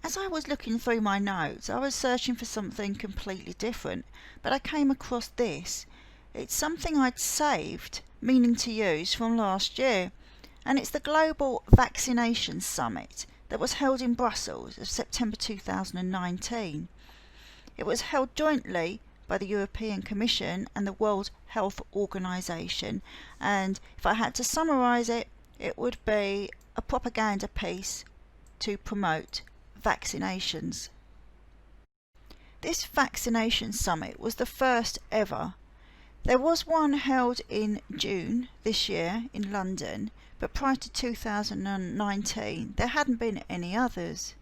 As I was looking through my notes, I was searching for something completely different, but I came across this. It's something I'd saved, meaning to use, from last year, and it's the Global Vaccination Summit that was held in Brussels of September 2019. It was held jointly by the European Commission and the World Health Organization, and if I had to summarise it, it would be a propaganda piece to promote vaccinations. This vaccination summit was the first ever. There was one held in June this year in London, but prior to 2019 there hadn't been any others.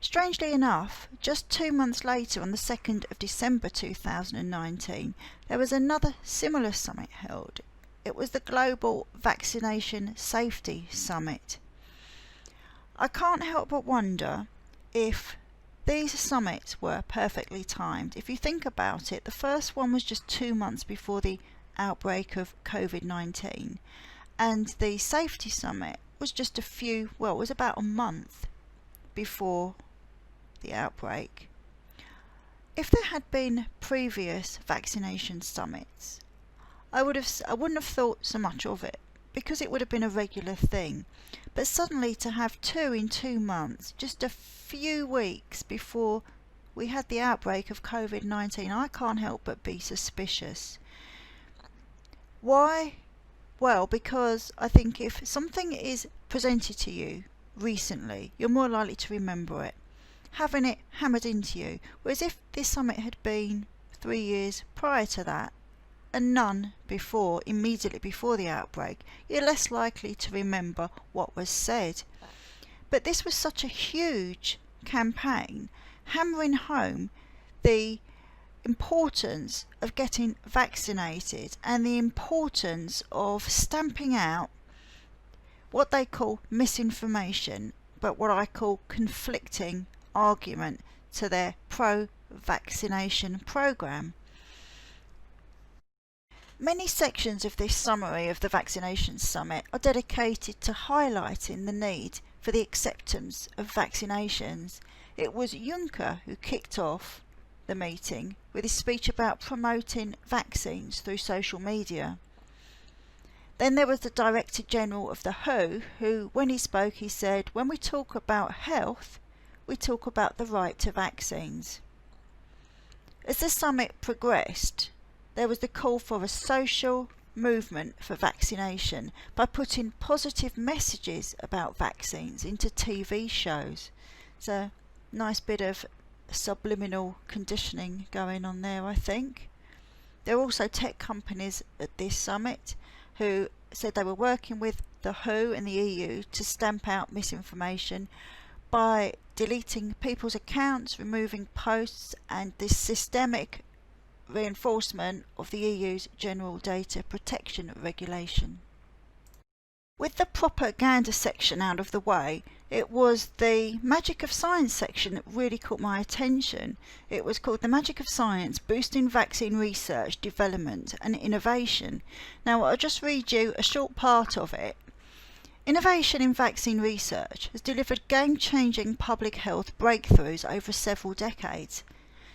Strangely enough, just 2 months later, on the 2nd of December 2019, there was another similar summit held. It was the Global Vaccination Safety Summit. I can't help but wonder if these summits were perfectly timed. If you think about it, the first one was just 2 months before the outbreak of Covid-19, and the Safety Summit was just it was about a month before the outbreak. If there had been previous vaccination summits, I wouldn't have thought so much of it, because it would have been a regular thing. But suddenly to have 2 in 2 months, just a few weeks before we had the outbreak of Covid-19, I can't help but be suspicious. Why? Well, because I think if something is presented to you recently, you're more likely to remember it, having it hammered into you. Whereas if this summit had been 3 years prior to that, and none immediately before the outbreak, you're less likely to remember what was said. But this was such a huge campaign, hammering home the importance of getting vaccinated and the importance of stamping out what they call misinformation, but what I call conflicting argument to their pro-vaccination programme. Many sections of this summary of the Vaccination Summit are dedicated to highlighting the need for the acceptance of vaccinations. It was Juncker who kicked off the meeting with his speech about promoting vaccines through social media. Then there was the Director General of the WHO who, when he spoke, he said, "When we talk about health, we talk about the right to vaccines." As the summit progressed, there was the call for a social movement for vaccination by putting positive messages about vaccines into TV shows. It's a nice bit of subliminal conditioning going on there, I think. There are also tech companies at this summit who said they were working with the WHO and the EU to stamp out misinformation by deleting people's accounts, removing posts, and this systemic reinforcement of the EU's General Data Protection Regulation. With the propaganda section out of the way, it was the Magic of Science section that really caught my attention. It was called The Magic of Science, Boosting Vaccine Research, Development and Innovation. Now I'll just read you a short part of it. Innovation in vaccine research has delivered game-changing public health breakthroughs over several decades.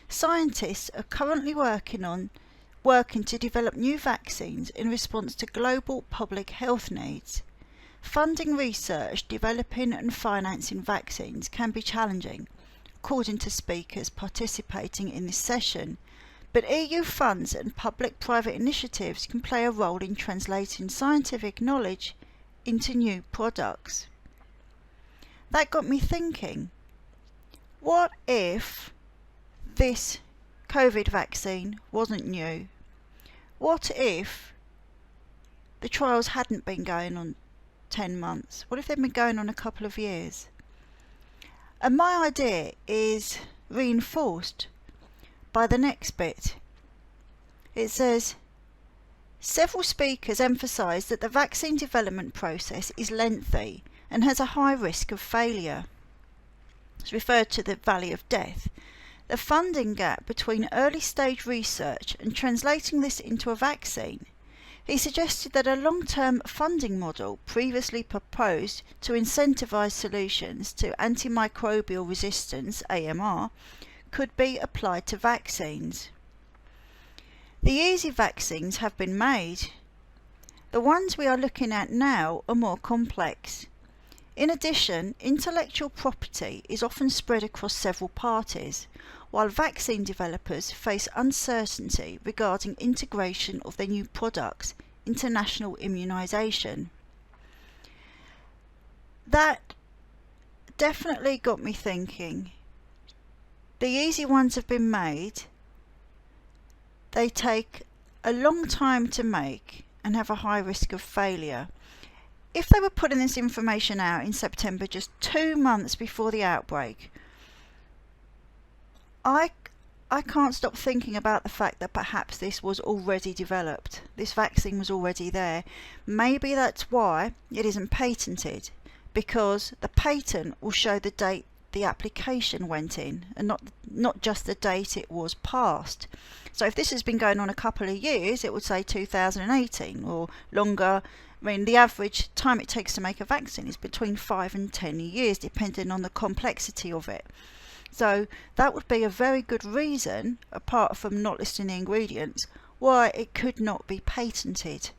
Scientists are currently working to develop new vaccines in response to global public health needs. Funding research, developing and financing vaccines can be challenging, according to speakers participating in this session, but EU funds and public-private initiatives can play a role in translating scientific knowledge into new products. That got me thinking, what if this COVID vaccine wasn't new? What if the trials hadn't been going on 10 months? What if they'd been going on a couple of years? And my idea is reinforced by the next bit. It says, several speakers emphasised that the vaccine development process is lengthy and has a high risk of failure. It's referred to the valley of death. The funding gap between early stage research and translating this into a vaccine He suggested that a long-term funding model previously proposed to incentivise solutions to antimicrobial resistance, AMR, could be applied to vaccines. The easy vaccines have been made. The ones we are looking at now are more complex. In addition, intellectual property is often spread across several parties, while vaccine developers face uncertainty regarding integration of their new products into national immunisation. That definitely got me thinking. The easy ones have been made. They take a long time to make and have a high risk of failure. If they were putting this information out in September, just 2 months before the outbreak, I can't stop thinking about the fact that perhaps this was already developed. This vaccine was already there. Maybe that's why it isn't patented, because the patent will show the date the application went in and not just the date it was passed. So if this has been going on a couple of years, it would say 2018 or longer. I mean, the average time it takes to make a vaccine is between 5 and 10 years, depending on the complexity of it. So that would be a very good reason, apart from not listing the ingredients, why it could not be patented.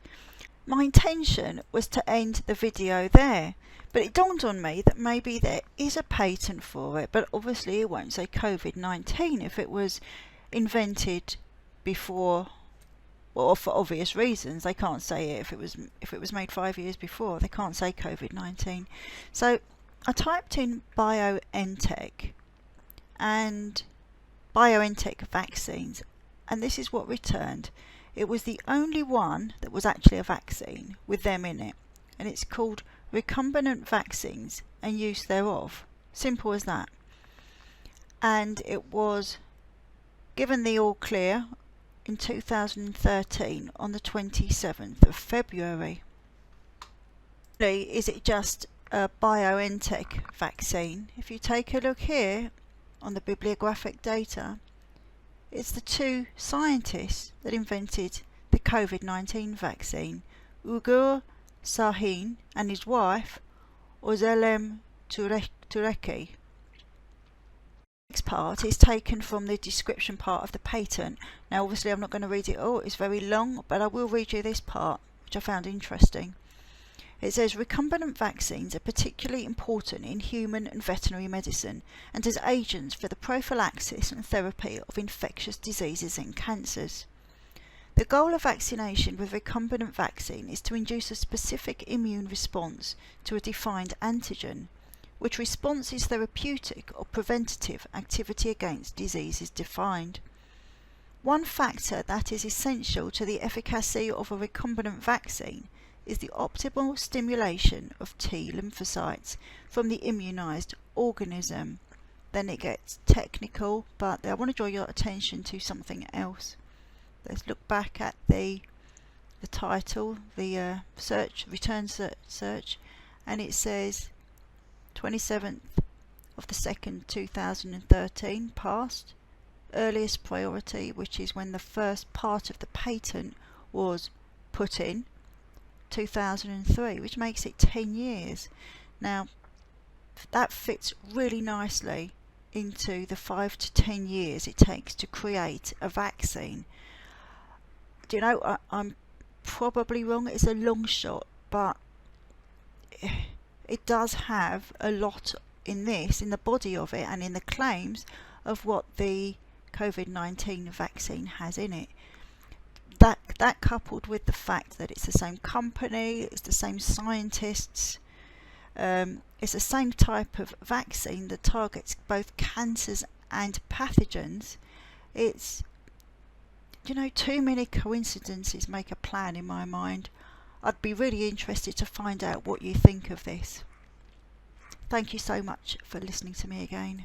My intention was to end the video there, but it dawned on me that maybe there is a patent for it, but obviously it won't say Covid-19 if it was invented before. Well, for obvious reasons, they can't say it if it was made 5 years before. They can't say Covid-19. So I typed in BioNtech and BioNtech vaccines, and this is what returned. It was the only one that was actually a vaccine with them in it, and it's called recombinant vaccines and use thereof. Simple as that. And it was given the all clear in 2013 on the 27th of February. Is it just a BioNTech vaccine? If you take a look here on the bibliographic data, it's the two scientists that invented the Covid-19 vaccine, Ugur Sahin and his wife, Özlem Türeci. Next part is taken from the description part of the patent. Now obviously I'm not going to read it all, it's very long, but I will read you this part, which I found interesting. It says recombinant vaccines are particularly important in human and veterinary medicine and as agents for the prophylaxis and therapy of infectious diseases and cancers. The goal of vaccination with recombinant vaccine is to induce a specific immune response to a defined antigen, which response is therapeutic or preventative activity against disease is defined. One factor that is essential to the efficacy of a recombinant vaccine is the optimal stimulation of T lymphocytes from the immunized organism. Then it gets technical, but I want to draw your attention to something else. Let's look back at the title, the return search, and it says 27th of the 2nd 2013 passed, earliest priority, which is when the first part of the patent was put in, 2003, which makes it 10 years. Now that fits really nicely into the 5 to 10 years it takes to create a vaccine. Do you know, I'm probably wrong, it's a long shot, but it does have a lot in the body of it and in the claims of what the Covid-19 vaccine has in it. That coupled with the fact that it's the same company, it's the same scientists, it's the same type of vaccine that targets both cancers and pathogens. It's, you know, too many coincidences make a plan in my mind. I'd be really interested to find out what you think of this. Thank you so much for listening to me again.